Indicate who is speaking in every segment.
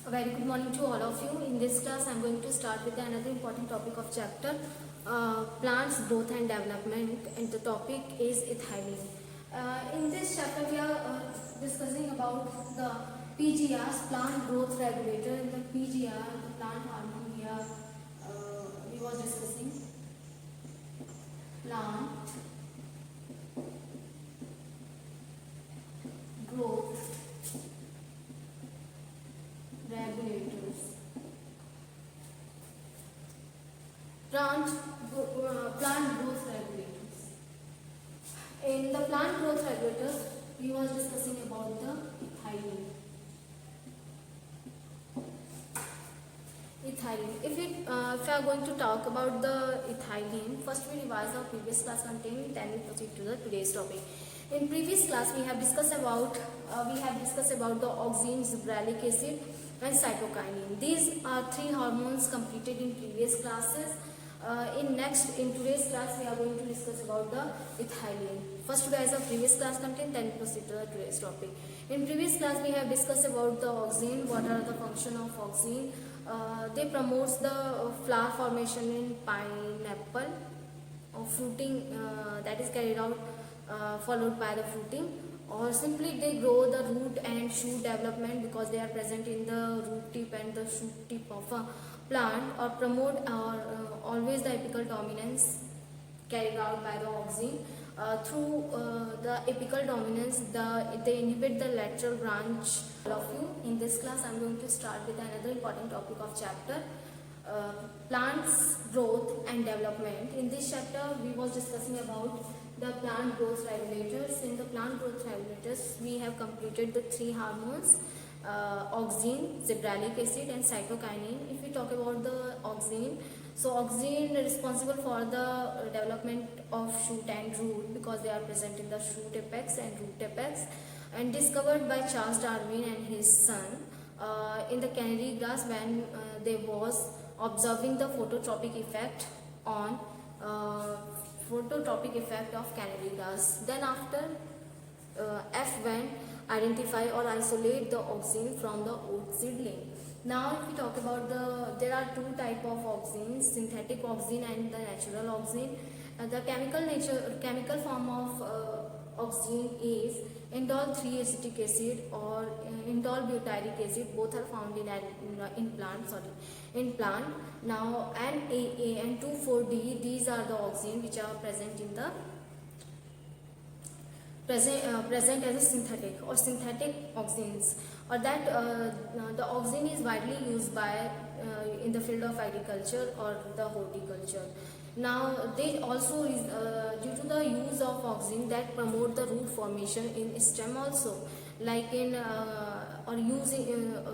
Speaker 1: A very good morning to all of you. In this class, I am going to start with another important topic of chapter plants growth and development, and the topic is ethylene. In this chapter, we are discussing about the PGRs, plant growth regulator, and the PGR, the plant hormone. We was discussing plant growth regulators. Plant growth regulators. In the plant growth regulators, we was discussing about the ethylene. If we are going to talk about the ethylene, first we revise our previous class content, then we proceed to the today's topic. In previous class, we have discussed about the auxin, zebralic acid, and cytokinin. These are three hormones completed in previous classes. In today's class, we are going to discuss about the ethylene. First, revise our previous class content, then proceed to the today's topic. In previous class, we have discussed about the auxin. What are the function of auxin? They promotes the flower formation in pineapple, or fruiting that is carried out followed by the fruiting, or simply they grow the root and shoot development because they are present in the root tip and the shoot tip of a plant, or promote always the apical dominance carried out by the auxin. Through the apical dominance, they inhibit the lateral branch. All of you, in this class I am going to start with another important topic of chapter plants growth and development. In this chapter we was discussing about the plant growth regulators. In the plant growth regulators, we have completed the three hormones, auxin, zebralic acid, and cytokinin. If we talk about the auxin, so auxin is responsible for the development of shoot and root because they are present in the shoot apex and root apex, and discovered by Charles Darwin and his son in the canary grass when they was observing the phototropic effect of canary grass. Then after F went identify or isolate the auxin from the oat seedling. Now if we talk about there are two type of auxins, synthetic auxin and the natural auxin. The chemical form of auxin is indole 3-acetic acid or indole butyric acid. Both are found in plant. Now NAA and 2,4-D, these are the auxin which are present in the present as a synthetic auxins, or that the auxin is widely used by in the field of agriculture or the horticulture. Now they also due to the use of auxin that promote the root formation in stem also, like in or using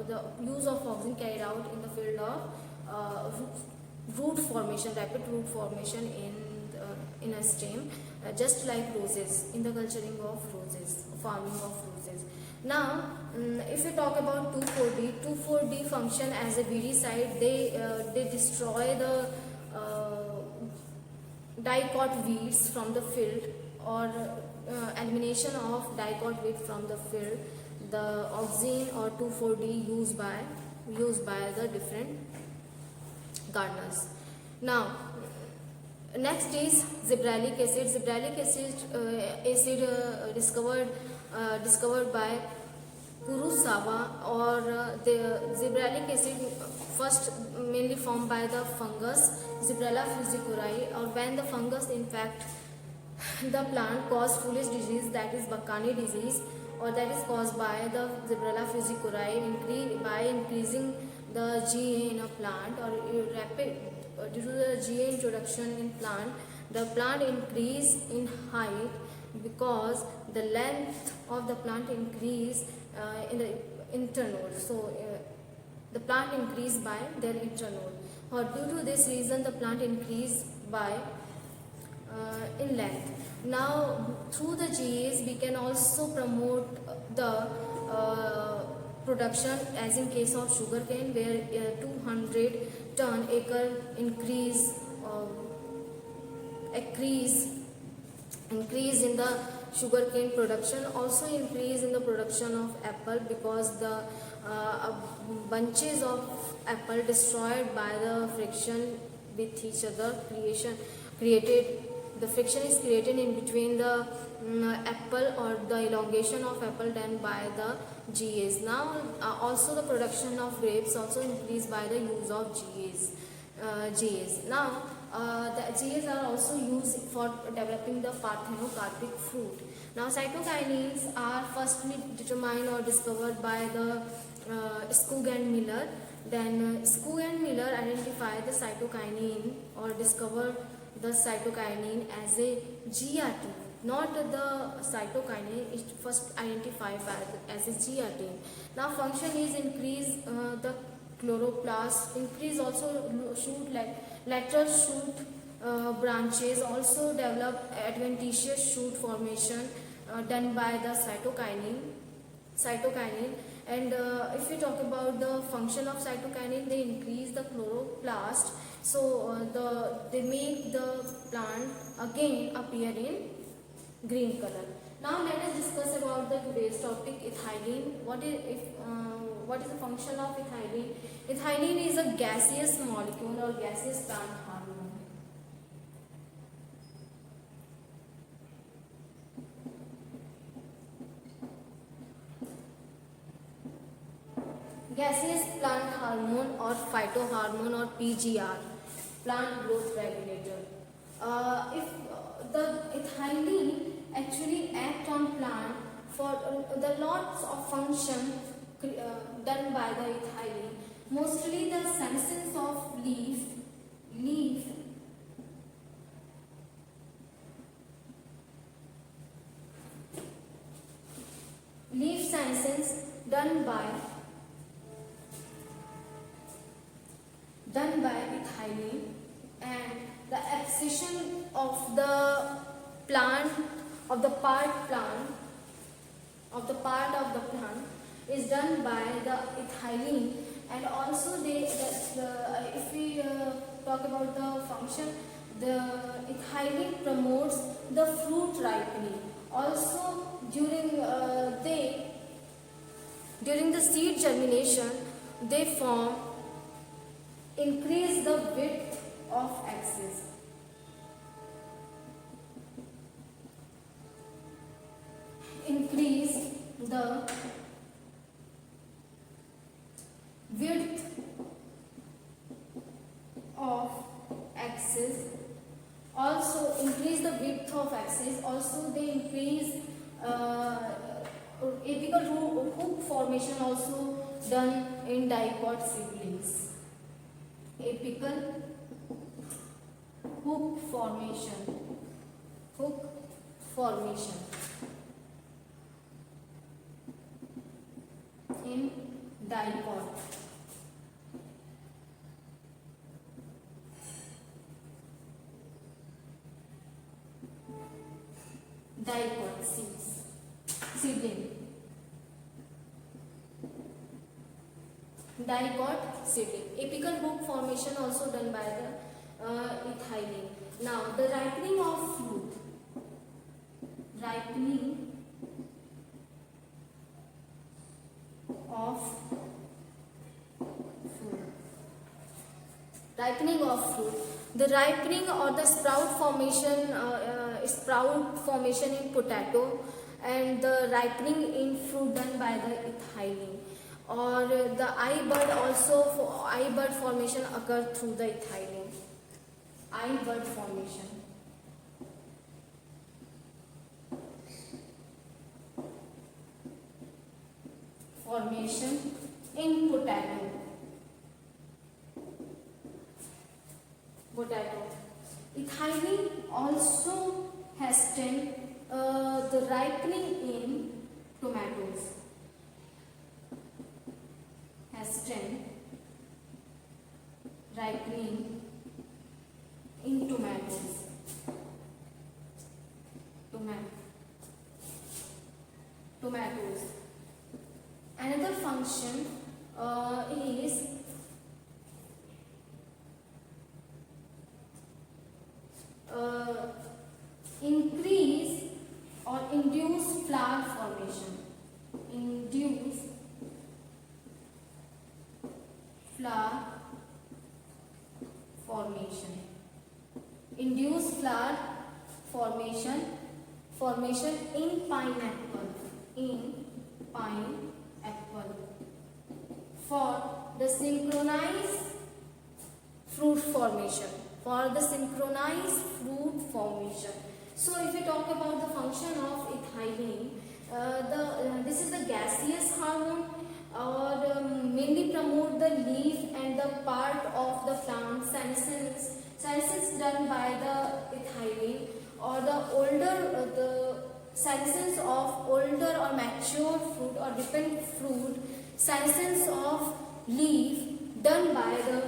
Speaker 1: the use of auxin carried out in the field of root formation, rapid root formation in a stem, just like roses, in the culturing of roses, farming of roses. Now if we talk about 2,4-D function as a weedicide. They destroy the dicot weeds from the field, or elimination of dicot weed from the field. The auxin or 2,4-D used by the different gardeners. Now next is zebralic acid. Zebralic acid discovered by Kurosawa, or the zebralic acid first mainly formed by the fungus Zebrella fusiculae, or when the fungus infect the plant cause foolish disease, that is Bakani disease, or that is caused by the Zebrella fusiculae by increasing the GA in a plant, or due to the GA introduction in plant, the plant increase in height because the length of the plant increase in the internode. So the plant increase by their internode, or due to this reason the plant increase by in length. Now through the GAs we can also promote the production, as in case of sugarcane, where 200 ton acre increase in the sugarcane production, also increase in the production of apple because the bunches of apple destroyed by the friction with each other created the friction is created in between the apple or the elongation of apple done by the GAs. Now also the production of grapes also increased by the use of GAs. Now the GAs are also used for developing the parthenocarpic fruit. Now cytokinins are firstly determined or discovered by the Skoog and Miller. Then Skoog and Miller identified the cytokinin or discovered the cytokinin as a GRT, not the cytokinin is first identified as a GRT. Now function is increase the chloroplast, increase also shoot lateral shoot branches, also develop adventitious shoot formation done by the cytokinin. And if we talk about the function of cytokinin, they increase the chloroplast, so they make the plant again appear in green color. Now let us discuss about the today's topic, ethylene. What is the function of ethylene? Ethylene is a gaseous molecule or gaseous plant hormone. Gaseous plant hormone or phytohormone or PGR, plant growth regulator. If the ethylene actually act on plant for the lots of function done by the ethylene, mostly the senescence of leaf senescence done by ethylene, and the abscission of the plant of the part of the plant is done by the ethylene. And also if we talk about the function, the ethylene promotes the fruit ripening. Also during the seed germination, they form increase the width of axis. Increase the width of axis. Also increase the width of axis. Also they increase apical hook formation also done in diploid seedlings. Apical hook formation in diploid. Diploid seedling. Diploid seedling. Apical hook formation also done by the ethylene. Now the ripening of fruit. The ripening or the sprout formation in potato, and the ripening in fruit done by the ethylene. Or the eye bud formation occur through the ethylene. Eye bud formation in potato. Ethylene also hasten the ripening in tomatoes. Ripening in tomatoes. Another function is increase or induce flower formation. Induce flower formation. Induce flower formation in pineapple. In pineapple. For the synchronized fruit formation. For the synchronized fruit formation. So if we talk about the function of ethylene, this is the gaseous hormone, or mainly promote the leaf and the part of the plant senescence done by the ethylene, or the senescence of older or mature fruit or dependent fruit, senescence of leaf done by the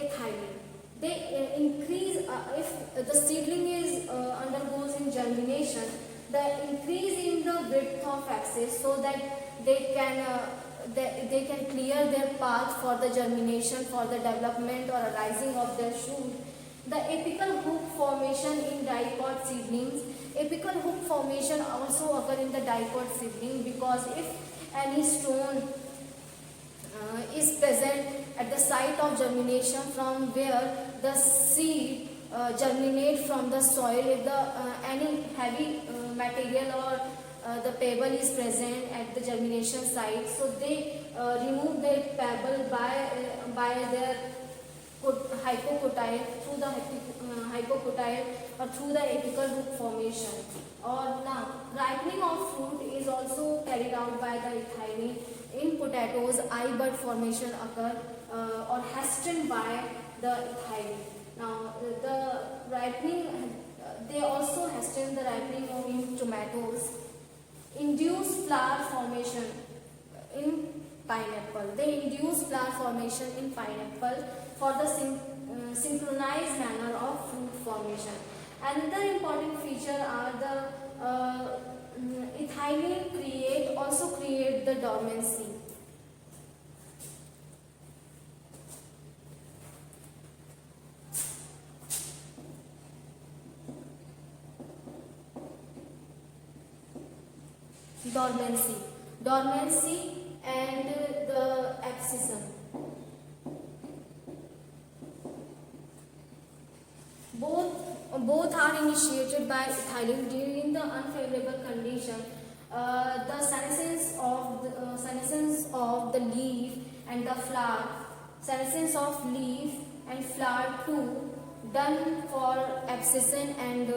Speaker 1: ethylene. They increase if the seedling is undergoes in germination, the increase in the width of axis, so that they can clear their path for the germination, for the development or arising of their shoot. The apical hook formation in dipod seedlings. Apical hook formation also occur in the dipod seedling, because if any stone is present at the site of germination from where the seed germinate from the soil, if any heavy material or the pebble is present at the germination site, so they remove their pebble by their hypocotyle, through the hypocotyle or through the apical hook formation. Or now ripening of fruit is also carried out by the ethylene. In potatoes, eye bud formation occur or hastened by the ethylene. Now the ripening, they also hasten the ripening of in tomatoes. Induce flower formation in pineapple. They induce flower formation in pineapple for the synchronized manner of fruit formation. Another important feature are the ethylene also create the dormancy. Dormancy and the abscission. Both are initiated by ethylene during the unfavorable condition. The senescence of the leaf and the flower, senescence of leaf and flower too, done for abscission and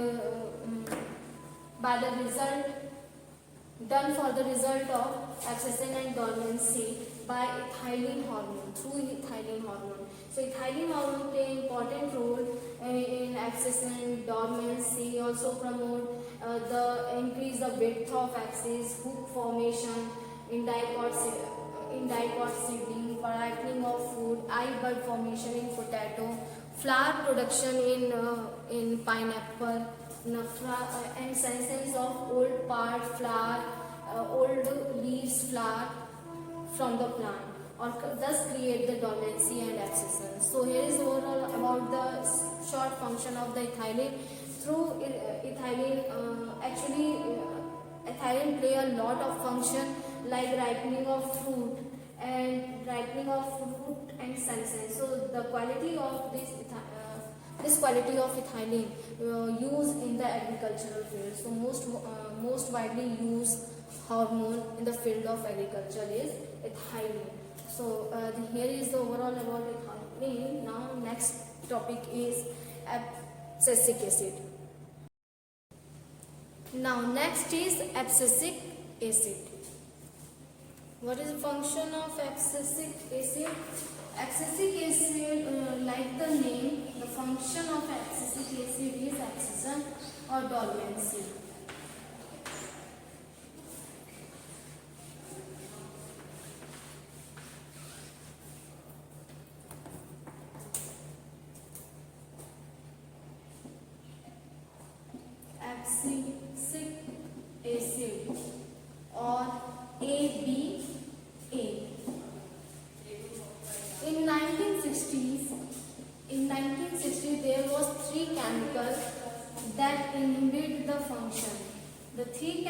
Speaker 1: done for the result of abscission and dormancy by ethylene hormone, through ethylene hormone. So ethylene hormone play important role in abscission, dormancy, also promote the increase the width of axis, hook formation in dipod seedling, ripening of fruit, eye bud formation in potato, flower production in pineapple, and senescence of old part flower, old leaves flower from the plant, or thus create the dormancy and abscission. So here is overall about the short function of the ethylene. Through ethylene, ethylene play a lot of function, like ripening of fruit and senescence. So the quality of this quality of ethylene used in the agricultural field. So most widely used hormone in the field of agriculture is ethylene. So here is the overall about ethylene. Now next topic is abscisic acid. Now next is abscisic acid. What is the function of abscisic acid? Abscisic acid, like the name, the function of abscisic acid is abscission or dormancy. Abscisic acid or ABA. In 1960s, there was 3 chemicals that inhibit the function. The 3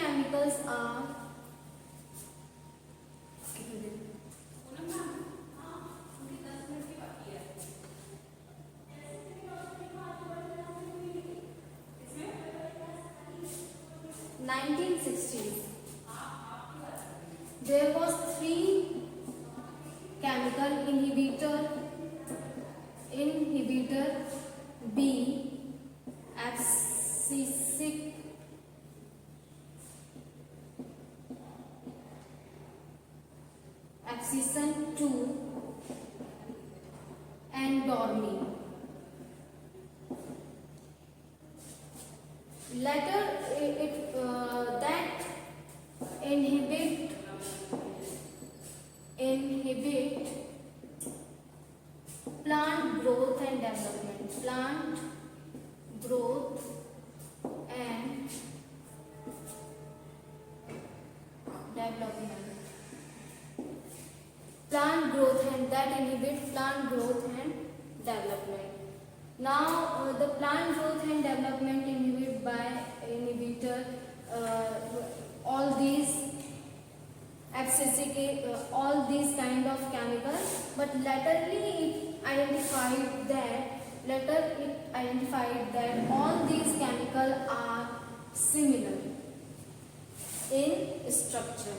Speaker 1: 1960s, there was three chemical inhibitor B, abscisic, abscission 2 and dormine. Later that inhibit plant growth and development. Plant growth and development. Plant growth and that inhibit plant growth and development. Now the plant growth and development inhibited by inhibitor all these abscisic all these kind of chemicals, but laterally it identified that all these chemicals are similar in structure,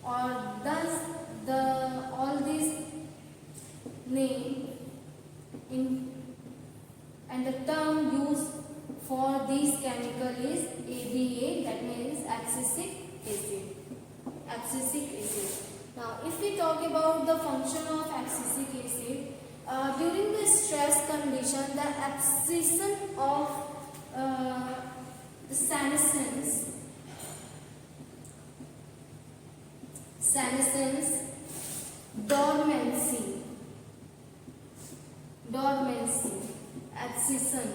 Speaker 1: or thus all these name in and the term used for these chemical is ABA, that means abscisic acid. Abscisic acid. Now, if we talk about the function of abscisic acid, during the stress condition, the abscission of the senescence dormancy, abscission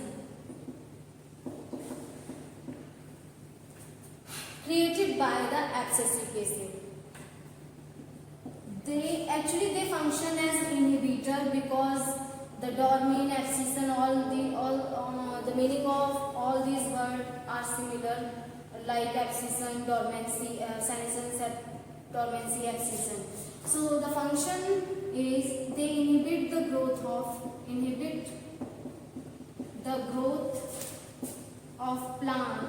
Speaker 1: created by the abscisic acid. They function as inhibitor because the dormine, abscission, the meaning of all these words are similar, like abscission, dormancy, senescence, dormancy, abscission. So the function is they inhibit the growth of plant.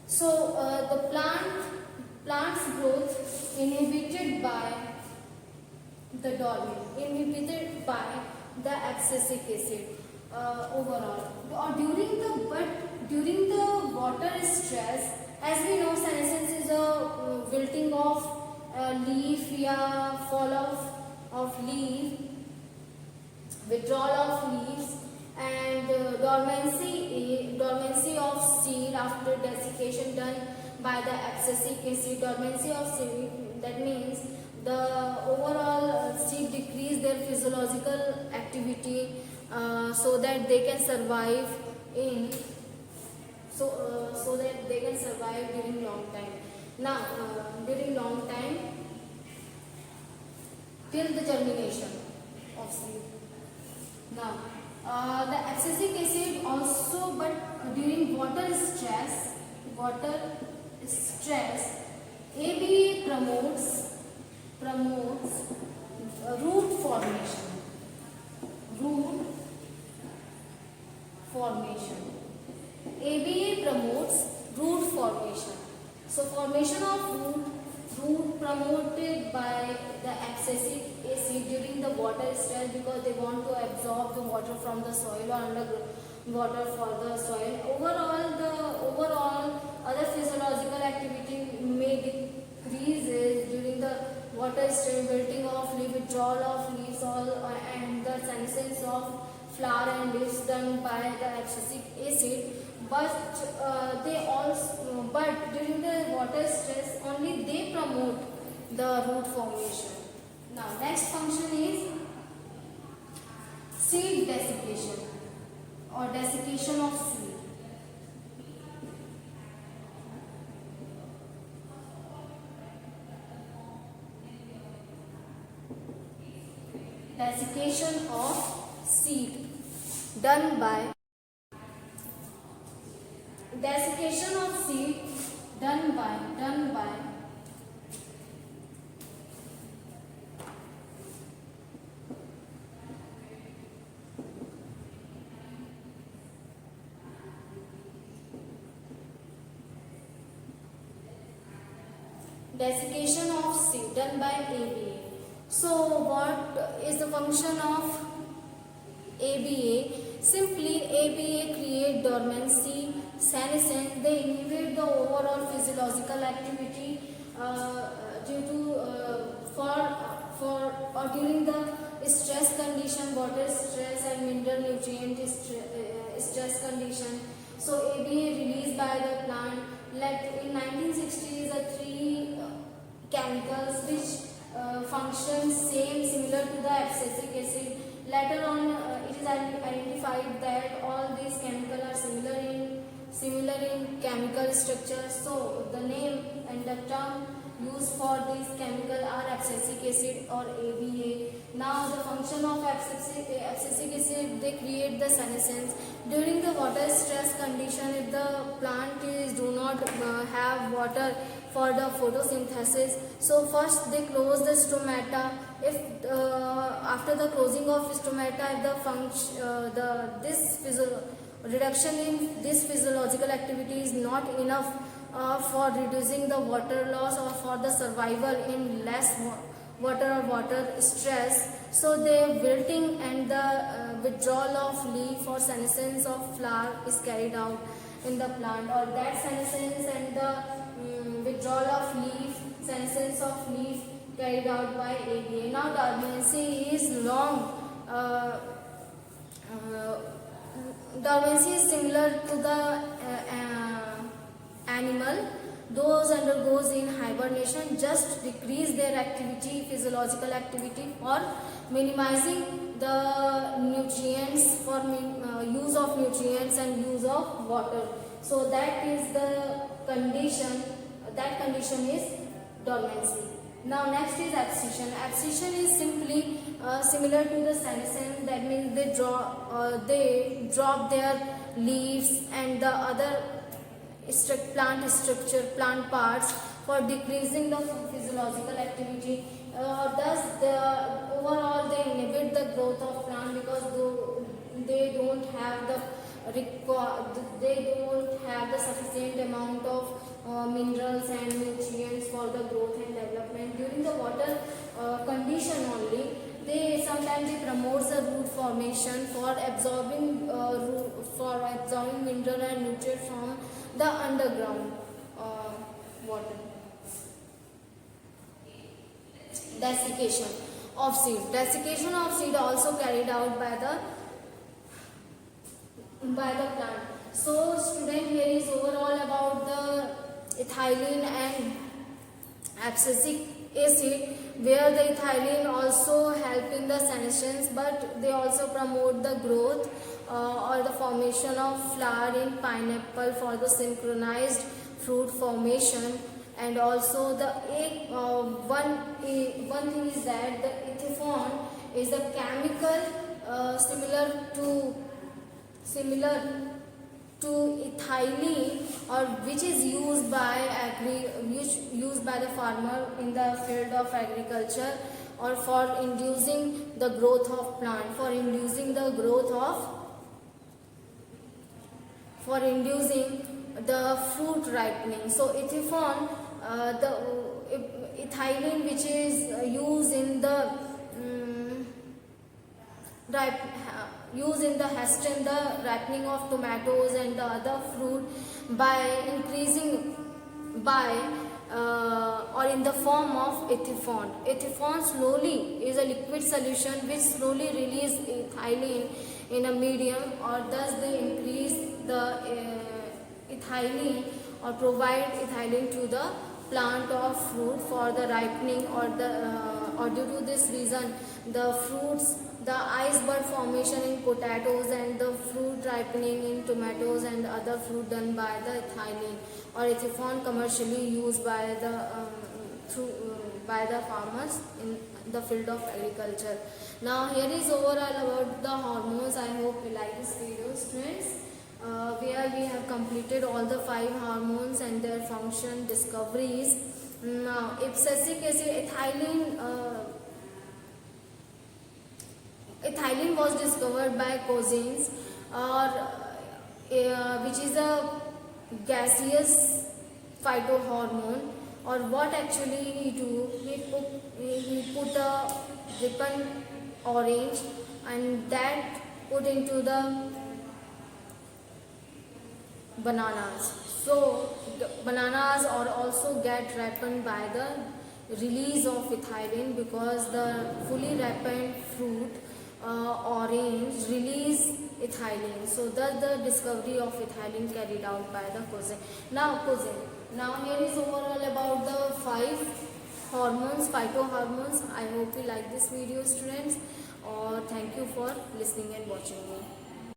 Speaker 1: So the plant's growth inhibited by the dormant, inhibited by the abscisic acid overall. Or during the water stress, as we know, senescence is a wilting of leaf, fall of leaf, withdrawal of leaves, and dormancy of seed after desiccation done by the abscisic acid. Dormancy of seed, that means the overall seed decrease their physiological activity so that they can survive during long time. Now during long time till the germination of seed. Now the abscisic acid also, but during water stress, ABA promotes root formation. ABA promotes root formation. So formation of root promoted by the abscisic acid during the water stress, because they want to absorb the water from the soil or underwater for the soil. Overall other physiological activity may decrease during the water stress, wilting of leaf, withdrawal of leaves, and the senescence of flower and leaves done by the abscisic acid. But during the water stress only they promote the root formation. Now next function is seed desiccation or desiccation of seed. Desiccation of seed done by Desiccation of seed done by ABA. So what is the function of ABA? Simply ABA create dormancy senescence. They inhibit the overall physiological activity due to for or during the stress condition, water stress and mineral nutrient stress condition. So ABA released by the plant. Like in 1960s, the three chemicals which function similar to the abscisic acid. Later on, it is identified that all these chemicals are similar in chemical structure. So the name and the term used for these chemicals are abscisic acid or ABA. Now the function of abscisic acid, they create the senescence. During the water stress condition, if the plant do not have water for the photosynthesis, so first they close the stomata. If after the closing of stomata, if the reduction in this physiological activity is not enough for reducing the water loss or for the survival in less water stress, so the wilting and the withdrawal of leaf or senescence of flower is carried out in the plant, or that senescence and the withdrawal of leaf, senescence of leaf carried out by ABA. Now dormancy is long. Dormancy is similar to the animal. Those undergoes in hibernation just decrease their activity, physiological activity, or minimizing the nutrients for use of nutrients and use of water. So that is the condition. That condition is dormancy. Now next is abscission. Abscission is simply similar to the senescence. That means they drop their leaves and the other plant structure, plant parts for decreasing the physiological activity. Thus, overall they inhibit the growth of plant because they don't have the sufficient amount of minerals and nutrients for the growth and development. During the water condition only, sometimes they promote the root formation for absorbing mineral and nutrients from the underground water. Desiccation of seed. Desiccation of seed also carried out by the plant. So student, here is overall about the ethylene and abscisic acid, where the ethylene also help in the senescence, but they also promote the growth or the formation of flower in pineapple for the synchronized fruit formation. And also the one thing is that the ethifone is a chemical similar to ethylene, or which is used by the farmer in the field of agriculture, or for inducing the growth of plant, for inducing the fruit ripening. So ethifone, the ethylene which is used in the hasten the ripening of tomatoes and the other fruit by increasing or in the form of ethifone. Ethifone slowly is a liquid solution which slowly release ethylene in a medium, or thus they increase the ethylene or provide ethylene to the plant or fruit for the ripening, or due to this reason the iceberg formation in potatoes and the fruit ripening in tomatoes and other fruit done by the ethylene or ethifone commercially used by the farmers in the field of agriculture. Now here is overall about the hormones. I hope you like this video, students, where we have completed all the 5 hormones and their function discoveries. Now abscisic acid, ethylene was discovered by Cousins, which is a gaseous phytohormone, or what actually he do, he put a ripen orange and that put into the bananas. So the bananas are also get ripened by the release of ethylene, because the fully ripened fruit orange release ethylene. So that's the discovery of ethylene carried out by the Cousin. Now here is overall about the 5 hormones, phytohormones. I hope you like this video, students. Or thank you for listening and watching me.